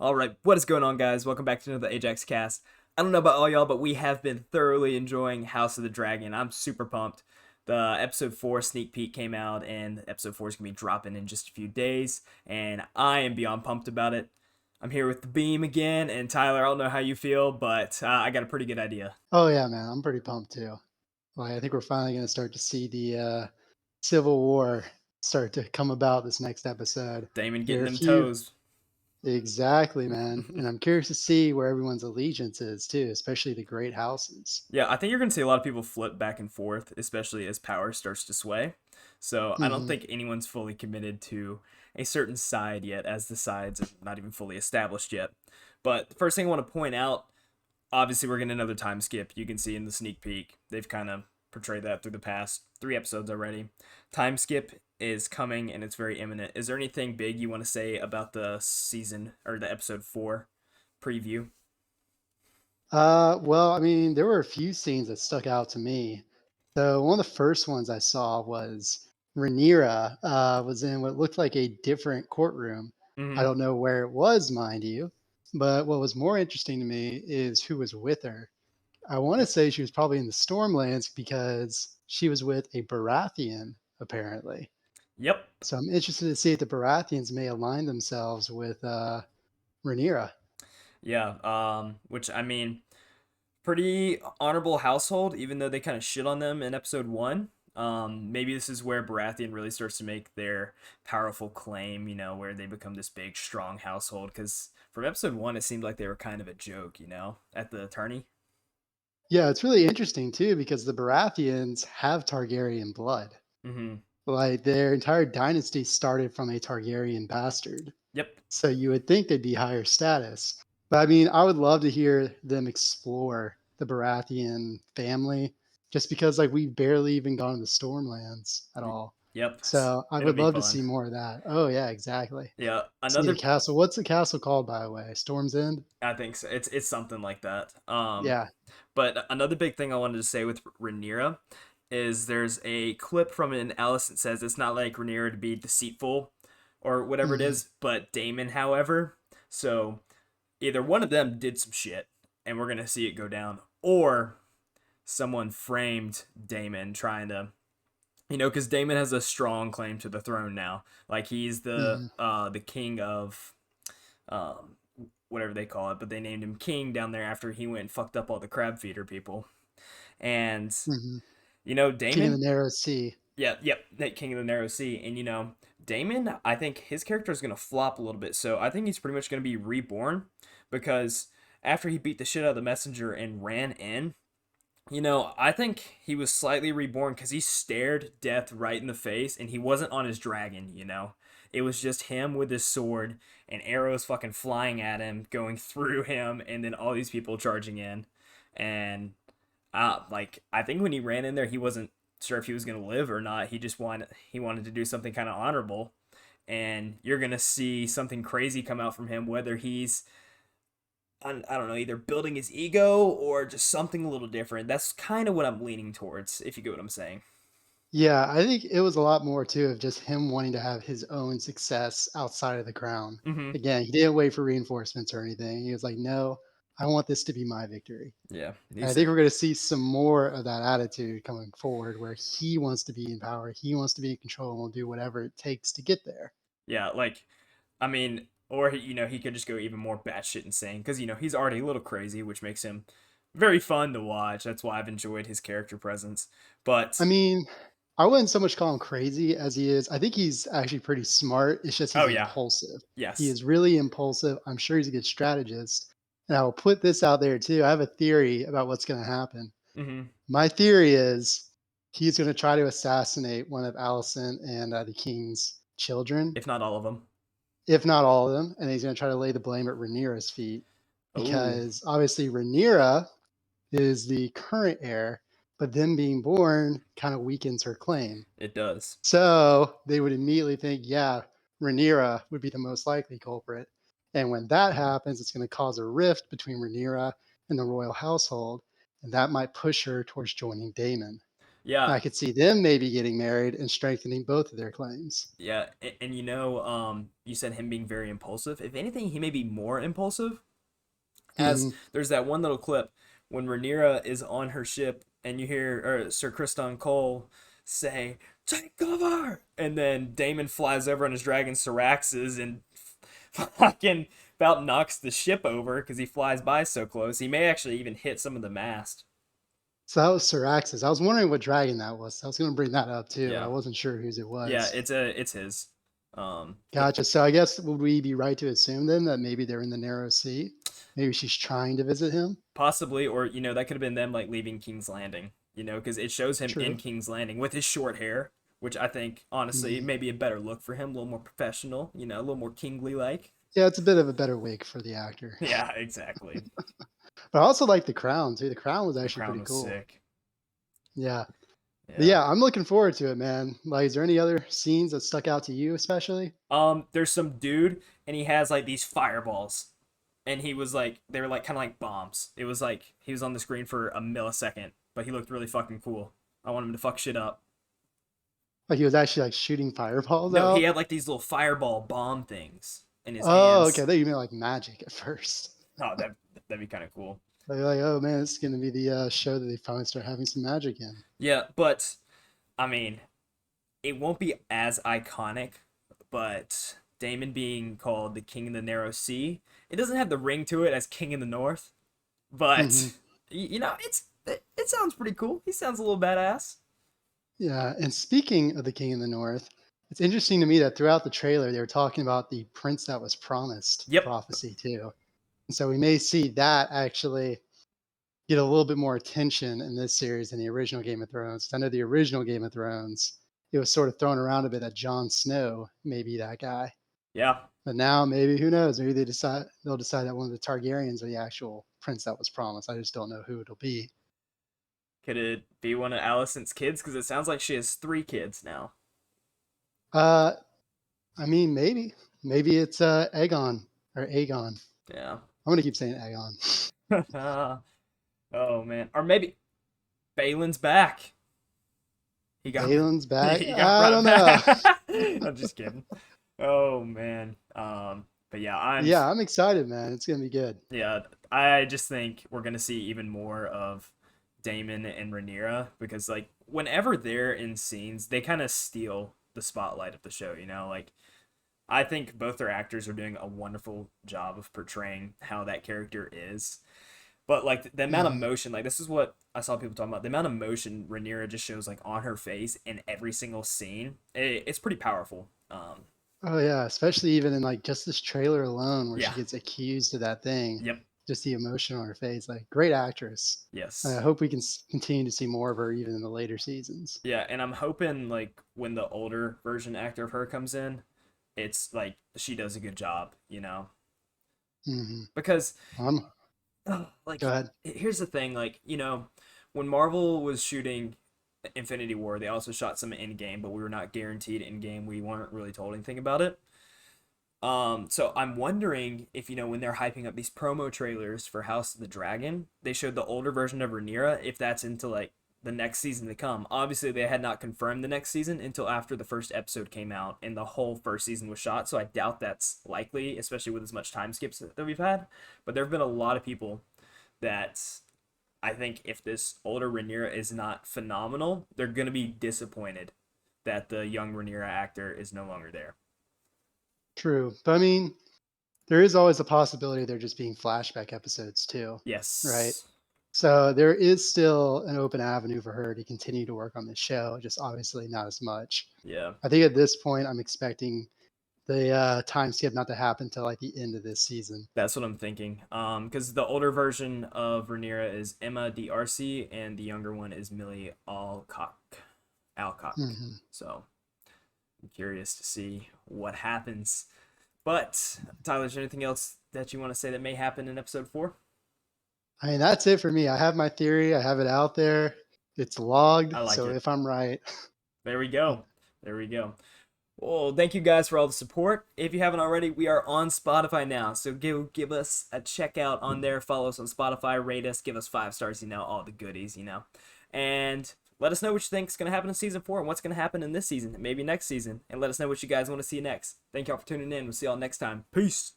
All right, what is going on, guys? Welcome back to another AJAXCAST. I don't know about all y'all, but we have been thoroughly enjoying House of the Dragon. I'm super pumped. The episode 4 sneak peek came out, and episode 4 is going to be dropping in just a few days, and I am beyond pumped about it. I'm here with the Beam again, and Tyler, I don't know how you feel, but I got a pretty good idea. Oh yeah, man, I'm pretty pumped too. Like, I think we're finally going to start to see the Civil War start to come about this next episode. Daemon There getting are a them few toes. exactly, man, and I'm curious to see where everyone's allegiance is too, especially the great houses. Yeah, I think you're going to see a lot of people flip back and forth, especially as power starts to sway. So I don't Hmm. think anyone's fully committed to a certain side yet, as the sides are not even fully established yet. But the first thing I want to point out, obviously, we're getting another time skip. You can see in the sneak peek, they've kind of portrayed that through the past 3 episodes already. Time skip is coming and it's very imminent. Is there anything big you want to say about the season or the episode 4 preview? Well, I mean, there were a few scenes that stuck out to me. So one of the first ones I saw was Rhaenyra was in what looked like a different courtroom. I Mm-hmm. don't know where it was, mind you, but what was more interesting to me is who was with her. I want to Yep. say she was probably in the Stormlands because she was with a Baratheon, apparently. Yep. So I'm interested to see if the Baratheons may align themselves with Rhaenyra. Yeah. Which I mean, pretty honorable household, even though they kind of shit on them in episode 1. Maybe this is where Baratheon really starts to make their powerful claim, where they become this big, strong household. Because from episode 1, it seemed like they were kind of a joke, at the tourney. Yeah, it's really interesting too because the Baratheons have Targaryen blood. Mm-hmm. Like their entire dynasty started from a Targaryen bastard. Yep. So you would think they'd be higher status. But I mean, I would love to hear them explore the Baratheon family just because like we've barely even gone to the Stormlands at all. Yep. So I It'll would be love to fun. see more of that. Oh yeah, exactly. Yeah. See the Another, castle. What's the castle called by the way? Storm's End? I think so. It's something like that. Yeah. But another big thing I wanted to say with Rhaenyra is there's a clip from it, and Allison says it's not like Rhaenyra to be deceitful or whatever it Hmm. is, but Daemon, however. So either one of them did some shit, and we're gonna see it go down, or someone framed Daemon trying to, because Daemon has a strong claim to the throne now. Like he's Hmm. the king of um whatever they call it, but they named him king down there after he went and fucked up all the crab feeder people. And Hmm. King of the Damon, Narrow Sea. yeah, yep, King of the Narrow Sea, and Damon, I think his character is gonna flop a little bit, so I think he's pretty much gonna be reborn because after he beat the shit out of the messenger and ran in, I think he was slightly reborn because he stared death right in the face and he wasn't on his dragon. It was just him with his sword and arrows fucking flying at him, going through him, and then all these people charging in. And like I think when he ran in there, he wasn't sure if he was gonna live or not. He wanted to do something kind of honorable, and you're gonna see something crazy come out from him, whether he's I don't know, either building his ego or just something a little different. That's kind of what I'm leaning towards, if you get what I'm saying. Yeah, I think it was a lot more too of just him wanting to have his own success outside of the crown. Mm-hmm. Again, he didn't wait for reinforcements or anything. He was like, "No, I want this to be my victory." Yeah, And I he's think we're going to see some more of that attitude coming forward, where he wants to be in power, he wants to be in control, and will do whatever it takes to get there. yeah, like I mean, or he could just go even more batshit insane because he's already a little crazy, which makes him very fun to watch. That's why I've enjoyed his character presence. I But mean, I wouldn't so much call him crazy as he is. I think he's actually pretty smart. It's just oh he's yeah, impulsive. He yes. is really impulsive. I'm sure he's a good strategist. And I will put this out there too. I have a theory about what's going to happen. Mm-hmm. My theory is he's going to try to assassinate one of Allison and the king's children, If not all of them. if not all of them. And he's going to try to lay the blame at Rhaenyra's feet Oh, because obviously Rhaenyra is the current heir, but them being born kind of weakens her claim. it does. So they would immediately think, yeah, Rhaenyra would be the most likely culprit. And when that happens, it's going to cause a rift between Rhaenyra and the royal household, and that might push her towards joining Daemon. Yeah, I could see them maybe getting married and strengthening both of their claims. yeah, and you know, you said him being very impulsive. If anything, he may be more impulsive, as Hmm. there's that one little clip when Rhaenyra is on her ship and you hear Sir Criston Cole say, "Take cover!" And then Daemon flies over on his dragon Syraxes and fucking about knocks the ship over because he flies by so close. He may actually even hit some of the mast. So that was Syraxis. I was wondering what dragon that was. I was going to bring that up too, but I Yeah, wasn't sure whose it yeah, was. it's his. It Gotcha. So I guess would we be right to assume then that maybe they're in the narrow sea? Maybe she's trying to visit him. possibly, or you know, that could have been them like leaving King's Landing. You know, because it shows him in True. King's Landing with his short hair, which I think honestly Mhm. may be a better look for him, a little more professional. You know, a little more kingly like. Yeah, it's a bit of a better wig for the actor. Yeah, exactly. But I also like the crown too. The crown was The actually crown pretty was cool. sick. Yeah. But Yeah. yeah, I'm looking forward to it, man. Like, is there any other scenes that stuck out to you, especially? There's some dude and he has like these fireballs. And he was like they were like kind of like bombs. It was like he was on the screen for a millisecond, but he looked really fucking cool. I want him to fuck shit up. Like he was actually like shooting fireballs No, he out. had like these little fireball bomb things in his Oh, okay. I hands. thought you meant like magic at first. Oh, that'd be kind of cool. Like, oh man, this is gonna be the show that they finally start having some magic in. Yeah, but I mean, it won't be as iconic, but Daemon being called the King of the Narrow Sea, it doesn't have the ring to it as King of the North, Hmm. but you know, it sounds pretty cool. He sounds a little badass. Yeah, and speaking of the King in the North, it's interesting to me that throughout the trailer they were talking about the prince that was promised Yep. prophecy too. And so we may see that actually get a little bit more attention in this series than the original Game of Thrones. I know the original Game of Thrones, it was sort of thrown around a bit that Jon Snow may be that guy. Yeah. But now maybe who knows? Maybe they'll decide that one of the Targaryens are the actual prince that was promised. I just don't know who it'll be. Could it be one of Alicent's kids? Because it sounds like she has three kids now. Uh I mean maybe. Maybe it's Aegon or Aegon. Yeah. I'm gonna keep saying Aegon. Oh man. Or maybe Balin's back. He got Balon's back. he got I brought don't know. back. I'm just kidding. Oh man. But yeah, Yeah, I'm excited, man. It's gonna be good. yeah, I just think we're gonna see even more of Daemon and Rhaenyra because like whenever they're in scenes, they kind of steal the spotlight of the show. You know, like I think both their actors are doing a wonderful job of portraying how that character is. But like the amount of Mhm. motion, like this is what I saw people talking about. The amount of motion Rhaenyra just shows like on her face in every single scene, it's pretty powerful. Oh yeah, especially even in like just this trailer alone where she Yeah, gets accused of that thing. yep, Just the emotion on her face. Like great actress. And I yes, hope we can continue to see more of her even in the later seasons. yeah. And I'm hoping like when the older version actor of her comes in, it's like she does a good job, you know, Hmm. because like Go ahead. here's the thing, like you know, when Marvel was shooting Infinity War, they also shot some in game, but we were not guaranteed in game. We weren't really told anything about it. So I'm wondering if you know when they're hyping up these promo trailers for House of the Dragon, they showed the older version of Rhaenyra. If that's into like the next season to come, obviously they had not confirmed the next season until after the first episode came out and the whole first season was shot. So I doubt that's likely, especially with as much time skips that we've had. But there have been a lot of people that I think if this older Rhaenyra is not phenomenal, they're gonna be disappointed that the young Rhaenyra actor is no longer there. True. But I mean, there is always a possibility they're just being flashback episodes too, right? Yes. So there is still an open avenue for her to continue to work on this show, just obviously not as much. Yeah. I think at this point, I'm expecting the time skip not to happen till like the end of this season. That's what I'm thinking. Because the older version of Rhaenyra is Emma D'Arcy, and the younger one is Millie Alcock. Alcock. Hmm. So I'm curious to see what happens. But Tyler, is there anything else that you want to say that may happen in episode 4? I mean, that's it for me. I have my theory. I have it out there. It's logged. I like So it. if I'm right, There we go. There we go. Well, thank you guys for all the support. If you haven't already, we are on Spotify now, so give us a check out on there. Follow us on Spotify, rate us, give us 5 stars. You know all the goodies. You know, and let us know what you think is going to happen in season 4 and what's going to happen in this season and maybe next season. And let us know what you guys want to see next. Thank y'all for tuning in. We'll see y'all next time. Peace.